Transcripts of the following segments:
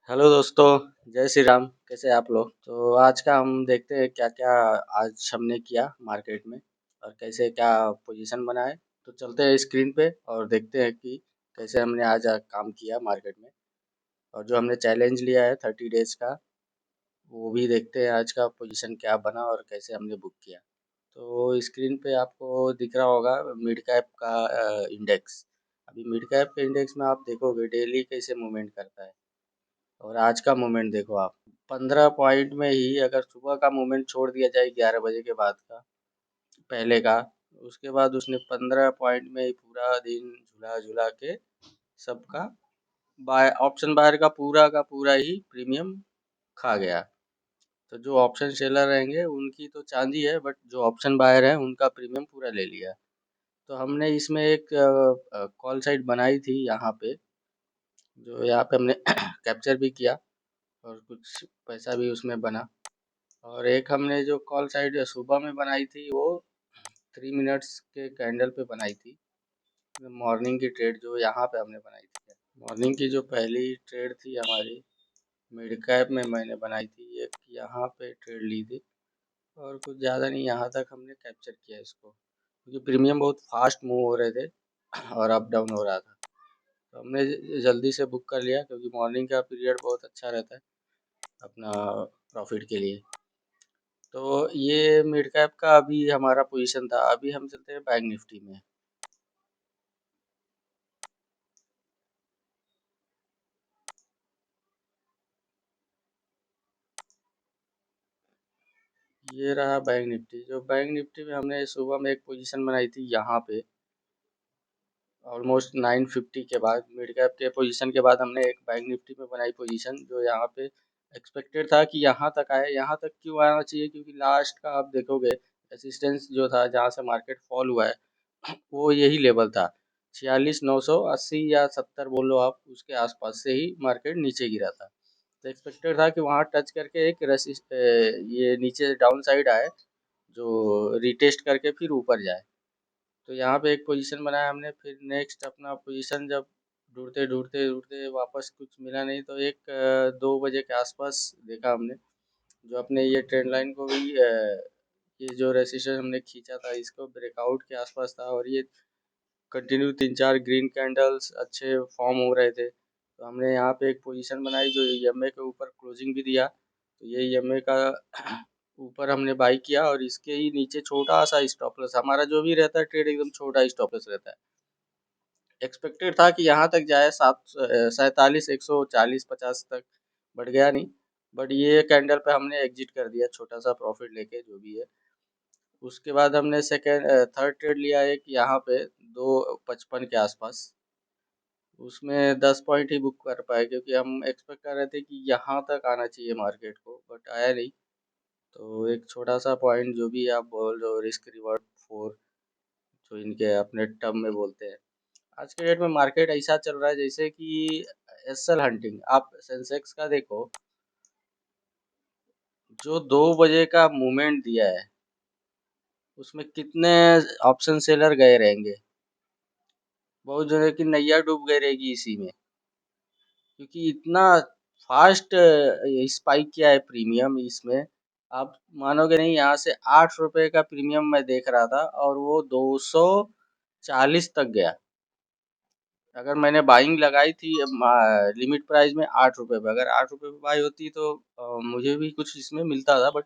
Hello दोस्तों। जय श्री राम। कैसे हैं आप लोग? तो आज का हम देखते हैं क्या क्या आज हमने किया मार्केट में और कैसे क्या पोजीशन बनाए। तो चलते हैं स्क्रीन पे और देखते हैं कि कैसे हमने आज काम किया मार्केट में और जो हमने चैलेंज लिया है 30 डेज का वो भी देखते हैं आज का पोजीशन क्या बना और कैसे हमने बुक किया। तो स्क्रीन पे आपको दिख रहा होगा मिड कैप का इंडेक्स। अभी मिड कैप के इंडेक्स में आप देखोगे डेली कैसे मूवमेंट करता है और आज का मूवमेंट देखो आप। 15 पॉइंट में ही अगर सुबह का मूवमेंट छोड़ दिया जाए 11 बजे के बाद का पहले का, उसके बाद उसने 15 पॉइंट में ही पूरा दिन झुला झुला के सबका बाय ऑप्शन बायर का पूरा ही प्रीमियम खा गया। तो जो ऑप्शन सेलर रहेंगे उनकी तो चांदी है, बट जो ऑप्शन बायर है उनका प्रीमियम पूरा ले लिया। तो हमने इसमें एक कॉल साइट बनाई थी यहाँ पे, जो यहाँ पे हमने कैप्चर भी किया और कुछ पैसा भी उसमें बना। और एक हमने जो कॉल साइड सुबह में बनाई थी वो 3 मिनट्स के कैंडल पे बनाई थी। मॉर्निंग की ट्रेड जो यहाँ पे हमने बनाई थी, मॉर्निंग की जो पहली ट्रेड थी हमारी मिड कैप में मैंने बनाई थी, एक यहाँ पे ट्रेड ली थी और कुछ ज़्यादा नहीं, यहाँ तक हमने कैप्चर किया इसको क्योंकि प्रीमियम बहुत फास्ट मूव हो रहे थे और अप डाउन हो रहा था। तो हमने जल्दी से बुक कर लिया क्योंकि मॉर्निंग का पीरियड बहुत अच्छा रहता है अपना प्रॉफिट के लिए। तो ये मिड कैप का अभी हमारा पोजीशन था। अभी हम चलते हैं बैंक निफ्टी में। ये रहा बैंक निफ्टी। जो बैंक निफ्टी में हमने सुबह में एक पोजीशन बनाई थी यहाँ पे ऑलमोस्ट 950 के बाद, मिड कैप के पोजीशन के बाद हमने एक बैंक निफ्टी में बनाई पोजीशन जो यहाँ पे एक्सपेक्टेड था कि यहाँ तक आए। यहाँ तक क्यों आना चाहिए? क्योंकि लास्ट का आप देखोगे रेसिस्टेंस जो था जहाँ से मार्केट फॉल हुआ है वो यही लेवल था 46,980 या 70 बोल लो आप, उसके आसपास से ही मार्केट नीचे गिरा था। तो एक्सपेक्टेड था कि वहाँ टच करके एक ये नीचे डाउन साइड आए जो रिटेस्ट करके फिर ऊपर जाए। तो यहाँ पे एक पोजीशन बनाया हमने। फिर नेक्स्ट अपना पोजीशन जब ढूंढते ढूंढते ढूंढते वापस कुछ मिला नहीं, तो एक 2 बजे के आसपास देखा हमने जो अपने ये ट्रेंड लाइन को भी ये जो रेसिस्टेंस हमने खींचा था इसको ब्रेकआउट के आसपास था और ये कंटिन्यू 3-4 ग्रीन कैंडल्स अच्छे फॉर्म हो रहे थे। तो हमने यहाँ पे एक पोजीशन बनाई जो ईएमए के ऊपर क्लोजिंग भी दिया। तो ये ईएमए का ऊपर हमने बाई किया और इसके ही नीचे छोटा सा स्टॉप लॉस, हमारा जो भी रहता है ट्रेड एकदम छोटा स्टॉप लॉस रहता है। एक्सपेक्टेड था कि यहाँ तक जाए 47, 140, 50 तक, बढ़ गया नहीं। बट ये कैंडल पे हमने एग्जिट कर दिया छोटा सा प्रॉफिट लेके जो भी है। उसके बाद हमने थर्ड ट्रेड लिया एक यहाँ पे 255 के आसपास। उसमें 10 पॉइंट ही बुक कर पाए क्योंकि हम एक्सपेक्ट कर रहे थे कि यहाँ तक आना चाहिए मार्केट को, बट आया नहीं। तो एक छोटा सा पॉइंट जो भी आप बोल रहे हो रिस्क रिवॉर्ड 4, जो इनके अपने टर्म में बोलते हैं। आज के डेट में मार्केट ऐसा चल रहा है जैसे कि एसएल हंटिंग। आप सेंसेक्स का देखो, जो 2 बजे का मूवमेंट दिया है उसमें कितने ऑप्शन सेलर गए रहेंगे। बहुत जगह की नैया डूब गई रहेगी इसी में, क्योंकि इतना फास्ट स्पाइक किया है प्रीमियम इसमें। आप मानोगे नहीं, यहाँ से 8 रुपए का प्रीमियम मैं देख रहा था और वो 240 तक गया। अगर मैंने बाइंग लगाई थी लिमिट प्राइस में 8 रुपए पे, अगर 8 रुपए पे बाई होती तो मुझे भी कुछ इसमें मिलता था, बट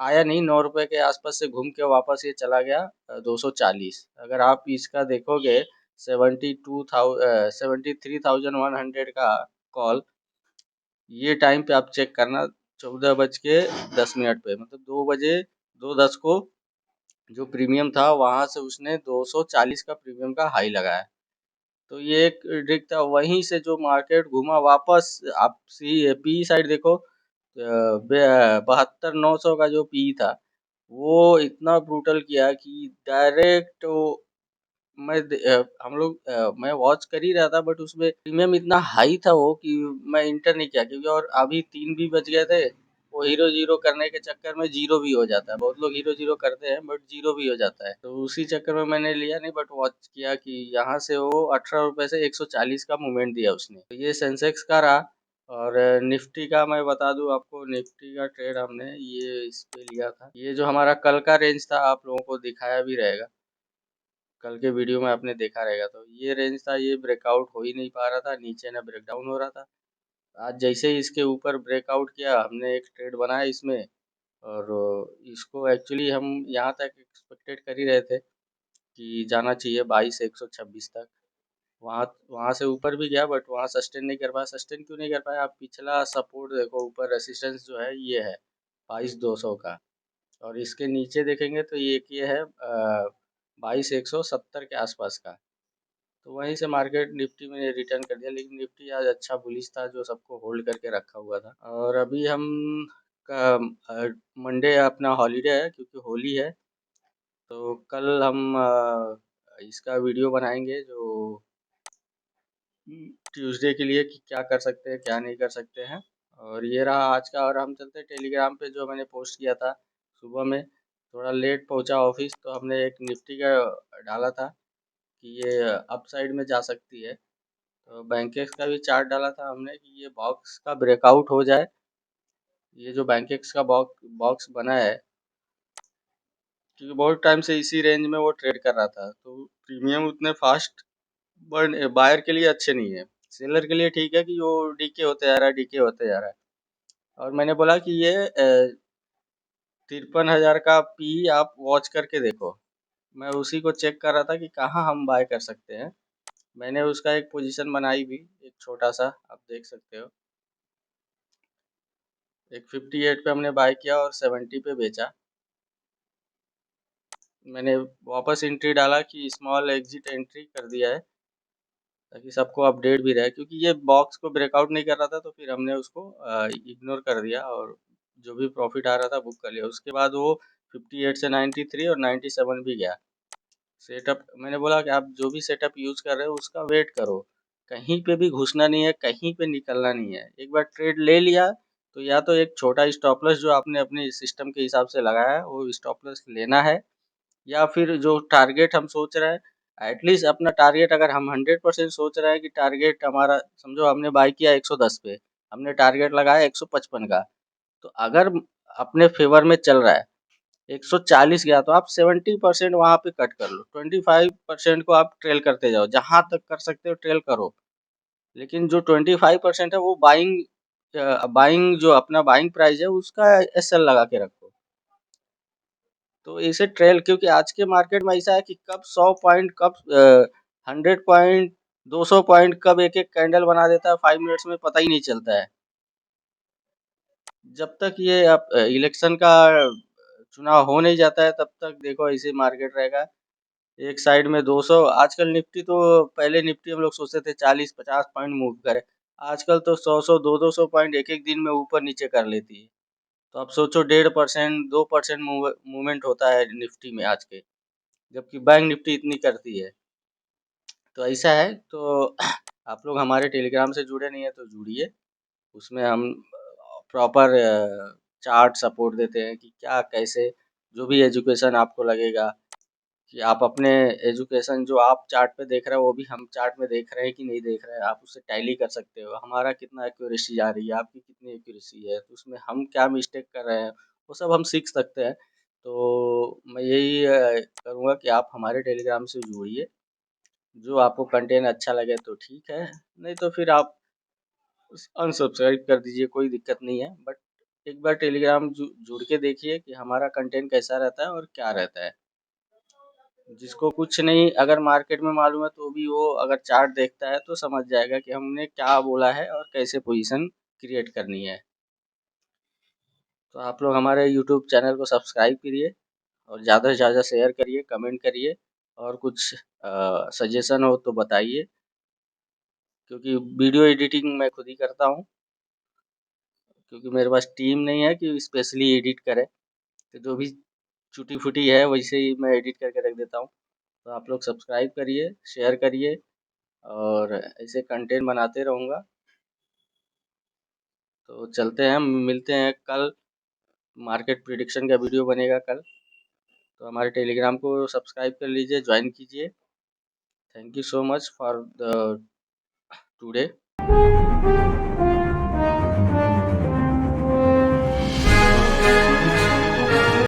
आया नहीं। 9 रुपए के आसपास से घूम के वापस ये चला गया 240। अगर आप इसका देखोगे 73,100 का कॉल, ये टाइम पे आप चेक करना 14 बज के 10 मिनट पे, मतलब 2 बजे 2:10 को जो प्रीमियम था वहां से उसने 240 का प्रीमियम का हाई लगाया। तो ये एक ट्रिक था। वहीं से जो मार्केट घुमा वापस, आप सी पी साइड देखो 72,900 का जो पी था वो इतना ब्रूटल किया कि डायरेक्ट हम लोग मैं वॉच कर ही रहा था, बट उसमें प्रीमियम इतना हाई था वो कि मैं इंटर नहीं किया क्योंकि और अभी 3 भी बच गए थे। वो हीरो जीरो करने के चक्कर में जीरो भी हो जाता है। बहुत लोग हीरो जीरो करते हैं बट जीरो भी हो जाता है, तो उसी चक्कर में मैंने लिया नहीं, बट वॉच किया कि यहाँ से वो 18 रुपए से 140 का मूवमेंट दिया उसने। तो ये सेंसेक्स का रहा। और निफ्टी का मैं बता दूं आपको, निफ्टी का ट्रेड हमने ये इस पे लिया था। ये जो हमारा कल का रेंज था आप लोगों को दिखाया भी रहेगा, कल के वीडियो में आपने देखा रहेगा। तो ये रेंज था, ये ब्रेकआउट हो ही नहीं पा रहा था, नीचे ना ब्रेकडाउन हो रहा था। आज जैसे ही इसके ऊपर ब्रेकआउट किया, हमने एक ट्रेड बनाया इसमें, और इसको एक्चुअली हम यहाँ तक एक्सपेक्टेड कर ही रहे थे कि जाना चाहिए 22,126 तक। वहाँ वहाँ से ऊपर भी गया, बट वहाँ सस्टेन नहीं कर पाया। सस्टेन क्यों नहीं कर पाया? आप पिछला सपोर्ट देखो, ऊपर रेसिस्टेंस जो है ये है 22,200 का, और इसके नीचे देखेंगे तो ये है 22,170 के आसपास का। तो वहीं से मार्केट निफ्टी में रिटर्न कर दिया, लेकिन निफ्टी आज अच्छा बुलिश था जो सबको होल्ड करके रखा हुआ था। और अभी हम का मंडे अपना हॉलीडे है क्योंकि होली है, तो कल हम इसका वीडियो बनाएंगे जो ट्यूसडे के लिए, कि क्या कर सकते हैं क्या नहीं कर सकते हैं। और ये रहा आज का। और हम चलते हैं टेलीग्राम पे, जो मैंने पोस्ट किया था सुबह में, थोड़ा लेट पहुंचा ऑफिस, तो हमने एक निफ्टी का डाला था कि ये अप साइड में जा सकती है। तो बैंकेक्स का भी चार्ट डाला था हमने कि ये बॉक्स का ब्रेकआउट हो जाए। ये जो बैंकेक्स का बॉक्स बना है, क्योंकि बहुत टाइम से इसी रेंज में वो ट्रेड कर रहा था, तो प्रीमियम उतने फास्ट बर्न बायर के लिए अच्छे नहीं है। सेलर के लिए ठीक है कि वो डीके होते जा रहा है, डीके होते जा रहा है। और मैंने बोला कि ये 53,000 का पी आप वॉच करके देखो। मैं उसी को चेक कर रहा था कि कहाँ हम बाय कर सकते हैं। मैंने उसका एक पोजीशन बनाई भी, एक छोटा सा, आप देख सकते हो। एक 58 पे हमने बाय किया और 70 पे बेचा। मैंने वापस एंट्री डाला कि स्मॉल एग्जिट एंट्री कर दिया है, ताकि सबको अपडेट भी रहे, क्योंकि ये बॉक्स को ब्रेकआउट नहीं कर रहा था, तो फिर हमने उसको इग्नोर कर दिया और जो भी प्रॉफिट आ रहा था बुक कर लिया। उसके बाद वो 58 से 93 और 97 भी गया। सेटअप मैंने बोला कि आप जो भी सेटअप यूज़ कर रहे हो उसका वेट करो, कहीं पे भी घुसना नहीं है, कहीं पे निकलना नहीं है। एक बार ट्रेड ले लिया तो या तो एक छोटा स्टॉप लॉस जो आपने अपने सिस्टम के हिसाब से लगाया है वो स्टॉप लॉस लेना है, या फिर जो टारगेट हम सोच रहे हैं, एटलीस्ट अपना टारगेट, अगर हम 100% सोच रहे हैं कि टारगेट हमारा, समझो हमने बाई किया 110 पे, हमने टारगेट लगाया 155 का, तो अगर अपने फेवर में चल रहा है 140 गया, तो आप 70% वहां पे कट कर लो, 25% को आप ट्रेल करते जाओ, जहां तक कर सकते हो ट्रेल करो। लेकिन जो 25% है वो बाइंग जो अपना बाइंग प्राइस है उसका एसएल लगा के रखो। तो इसे ट्रेल, क्योंकि आज के मार्केट में ऐसा है कि कब 100 पॉइंट, कब 100 पॉइंट, 200 पॉइंट, कब एक एक कैंडल बना देता है 5 मिनट्स में, पता ही नहीं चलता है। जब तक ये अब इलेक्शन का चुनाव हो नहीं जाता है तब तक देखो ऐसे मार्केट रहेगा। एक साइड में 200, आजकल निफ्टी तो, पहले निफ्टी हम लोग सोचते थे 40-50 पॉइंट मूव करे, आजकल तो 100-100, 200 पॉइंट एक एक दिन में ऊपर नीचे कर लेती है। तो आप सोचो 1.5%, 2% मूवमेंट होता है निफ्टी में आज के, जबकि बैंक निफ्टी इतनी करती है। तो ऐसा है। तो आप लोग हमारे टेलीग्राम से जुड़े नहीं है तो जुड़िए, उसमें हम प्रॉपर चार्ट सपोर्ट देते हैं कि क्या कैसे, जो भी एजुकेशन आपको लगेगा कि आप अपने एजुकेशन जो आप चार्ट पे देख रहे हो वो भी हम चार्ट में देख रहे हैं कि नहीं देख रहे हैं, आप उससे टैली कर सकते हो। हमारा कितना एक्यूरेसी आ रही है, आपकी कितनी एक्यूरेसी है, तो उसमें हम क्या मिस्टेक कर रहे हैं वो सब हम सीख सकते हैं। तो मैं यही करूँगा कि आप हमारे टेलीग्राम से जुड़िए, जो आपको कंटेंट अच्छा लगे तो ठीक है, नहीं तो फिर आप अनसब्सक्राइब कर दीजिए, कोई दिक्कत नहीं है। बट एक बार टेलीग्राम जुड़ के देखिए कि हमारा कंटेंट कैसा रहता है और क्या रहता है। जिसको कुछ नहीं अगर मार्केट में मालूम है तो भी वो अगर चार्ट देखता है तो समझ जाएगा कि हमने क्या बोला है और कैसे पोजीशन क्रिएट करनी है। तो आप लोग हमारे यूट्यूब चैनल को सब्सक्राइब करिए और ज़्यादा से ज़्यादा शेयर करिए, कमेंट करिए, और कुछ सजेशन हो तो बताइए, क्योंकि वीडियो एडिटिंग मैं खुद ही करता हूँ, क्योंकि मेरे पास टीम नहीं है कि स्पेशली एडिट करे। तो जो भी छुटी फुटी है वैसे ही मैं एडिट करके रख देता हूँ। तो आप लोग सब्सक्राइब करिए, शेयर करिए, और ऐसे कंटेंट बनाते रहूँगा। तो चलते हैं, मिलते हैं कल, मार्केट प्रिडिक्शन का वीडियो बनेगा कल। तो हमारे टेलीग्राम को सब्सक्राइब कर लीजिए, ज्वाइन कीजिए। Thank you so much for the today.